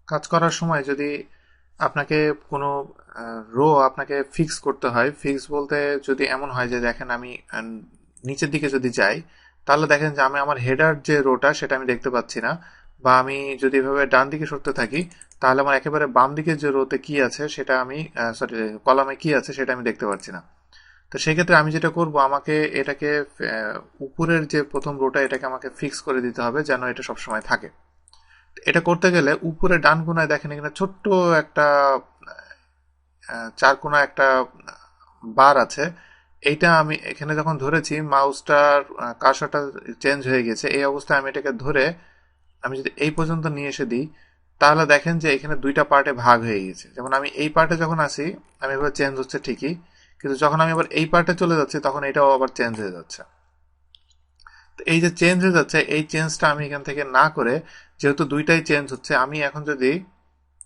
কাজ করার সময় যদি আপনাকে কোনো রো আপনাকে ফিক্স করতে হয়, ফিক্স বলতে যদি এমন হয় যে দেখেন আমি নিচের দিকে যদি যাই, তাহলে দেখেন যে আমি আমার হেডার যে রোটা সেটা আমি দেখতে পাচ্ছি না, বা আমি যদি এভাবে ডান দিকে সরতে থাকি তাহলে আমার একেবারে বাম দিকে যে রোতে কি আছে সেটা আমি সরি কলামে কি আছে সেটা আমি দেখতে পাচ্ছি না। তো সেক্ষেত্রে আমি যেটা করব, আমাকে এটাকে উপরের যে প্রথম রোটা এটাকে আমাকে ফিক্স করে দিতে হবে যেন এটা সবসময় থাকে। এটা করতে গেলে উপরে ডান কোনায় দেখেন এখানে ছোট্ট একটা চার কোনা একটা বার আছে। এইটা আমি এখানে যখন ধরেছি মাউসটার কার্সরটা চেঞ্জ হয়ে গেছে, এই অবস্থায় আমি এটাকে ধরে আমি যদি এই পর্যন্ত নিয়ে এসে দিই তাহলে দেখেন যে এখানে দুইটা পার্টে ভাগ হয়ে গেছে। যেমন আমি এই পার্টে যখন আসি আমি এবার চেঞ্জ হচ্ছে ঠিকই, কিন্তু যখন আমি আবার এই পার্টে চলে যাচ্ছি তখন এটাও আবার চেঞ্জ হয়ে যাচ্ছে। তো এই যে চেঞ্জ হয়ে যাচ্ছে, এই চেঞ্জটা আমি এখান থেকে না করে, যেহেতু দুইটাই চেঞ্জ হচ্ছে, আমি এখন যদি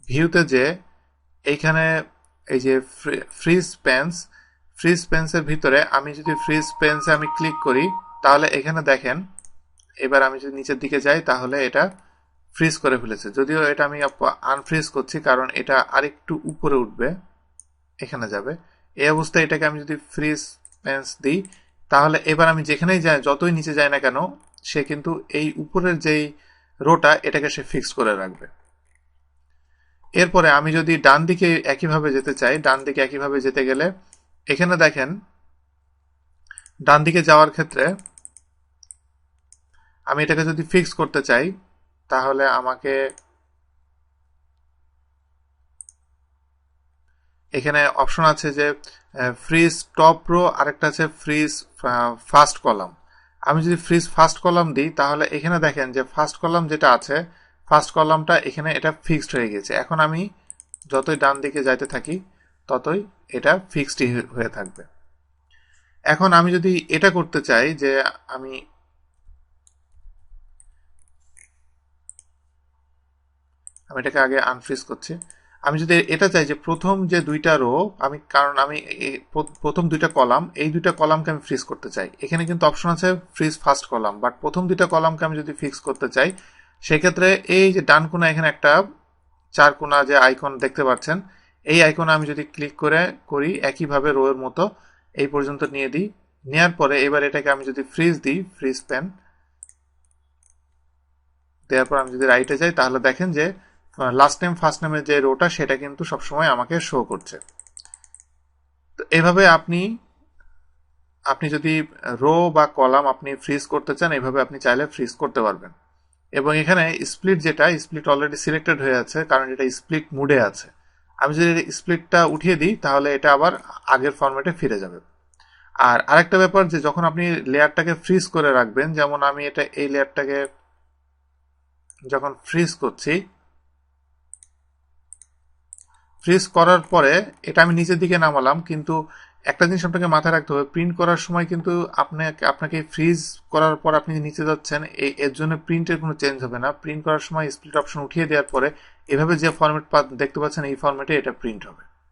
ভিউতে যে এইখানে এই যে ফ্রিজ পেন্সের ভিতরে আমি যদি ফ্রিজ পেন্সে আমি ক্লিক করি তাহলে এখানে দেখেন এবার আমি যদি নিচের দিকে যাই তাহলে এটা ফ্রিজ করে ফেলেছে। যদিও এটা আমি আনফ্রিজ করছি কারণ এটা আরেকটু উপরে উঠবে, এখানে যাবে। এই অবস্থায় এটাকে আমি যদি ফ্রিজ পেন্স দিই তাহলে এবার আমি যেখানেই যাই, যতই নিচে যাই না কেন, সে কিন্তু এই উপরের যেই রোটা এটাকে সে ফিক্স করে রাখবে। এরপরে আমি যদি ডান দিকে একইভাবে যেতে চাই, ডান দিকে একইভাবে যেতে গেলে এখানে দেখেন ডান দিকে যাওয়ার ক্ষেত্রে আমি এটাকে যদি ফিক্স করতে চাই তাহলে আমাকে এখানে অপশন আছে যে ফ্রিজ টপ রো, আরেকটা আছে ফ্রিজ ফার্স্ট কলাম। আমি যদি ফ্রিজ ফার্স্ট কলাম দিই তাহলে এখানে দেখেন যে ফার্স্ট কলাম যেটা আছে, ফার্স্ট কলামটা এখানে এটা ফিক্সড হয়ে গেছে। এখন আমি যতই ডান দিকে যাইতে থাকি ততই এটা ফিক্সড হয়ে থাকবে। এখন আমি যদি এটা করতে চাই যে আমি এটাকে আগে আনফ্রিজ করছি, আমি যদি এটা চাই যে প্রথম যে দুইটা রো আমি, কারণ আমি প্রথম দুইটা কলাম, এই দুইটা কলামকে আমি ফ্রিজ করতে চাই, এখানে কিন্তু অপশন আছে ফ্রিজ ফার্স্ট কলাম, বাট প্রথম দুইটা কলামকে আমি যদি ফিক্স করতে চাই সেক্ষেত্রে এই যে ডান কোনা এখানে একটা চার কোনা যে আইকন দেখতে পাচ্ছেন, এই আইকনে আমি যদি ক্লিক করি একইভাবে রো এর মতো এই পর্যন্ত নিয়ে দিই, নেওয়ার পরে এবার এটাকে আমি যদি ফ্রিজ দিই, ফ্রিজ পেন দেওয়ার পর আমি যদি রাইটে যাই তাহলে দেখেন যে লাস্ট নেম ফার্স্ট নেমের যে রোটা সেটা কিন্তু সবসময় আমাকে শো করছে। তো এভাবে আপনি আপনি যদি রো বা কলাম আপনি ফ্রিজ করতে চান, এভাবে আপনি চাইলে ফ্রিজ করতে পারবেন। এবং এখানে স্প্লিট যেটা, স্প্লিট অলরেডি সিলেক্টেড হয়ে আছে কারণ এটা স্প্লিট মুডে আছে। আমি যদি স্প্লিটটা উঠিয়ে দিই তাহলে এটা আবার আগের ফরম্যাটে ফিরে যাবে। আর আরেকটা ব্যাপার যে যখন আপনি লেয়ারটাকে ফ্রিজ করে রাখবেন, যেমন আমি এটা এই লেয়ারটাকে যখন ফ্রিজ করছি, ফ্রিজ করার পরে এটা আমি নিচের দিকে নামালাম, কিন্তু একটা জিনিস আপনাকে মাথায় রাখতে হবে, প্রিন্ট করার সময় কিন্তু আপনাকে ফ্রিজ করার পর আপনি নিচে যাচ্ছেন, এর জন্য প্রিন্টের কোনো চেঞ্জ হবে না। প্রিন্ট করার সময় স্প্লিট অপশন উঠিয়ে দেওয়ার পরে এভাবে যে ফরম্যাট দেখতে পাচ্ছেন এই ফরম্যাটে এটা প্রিন্ট হবে।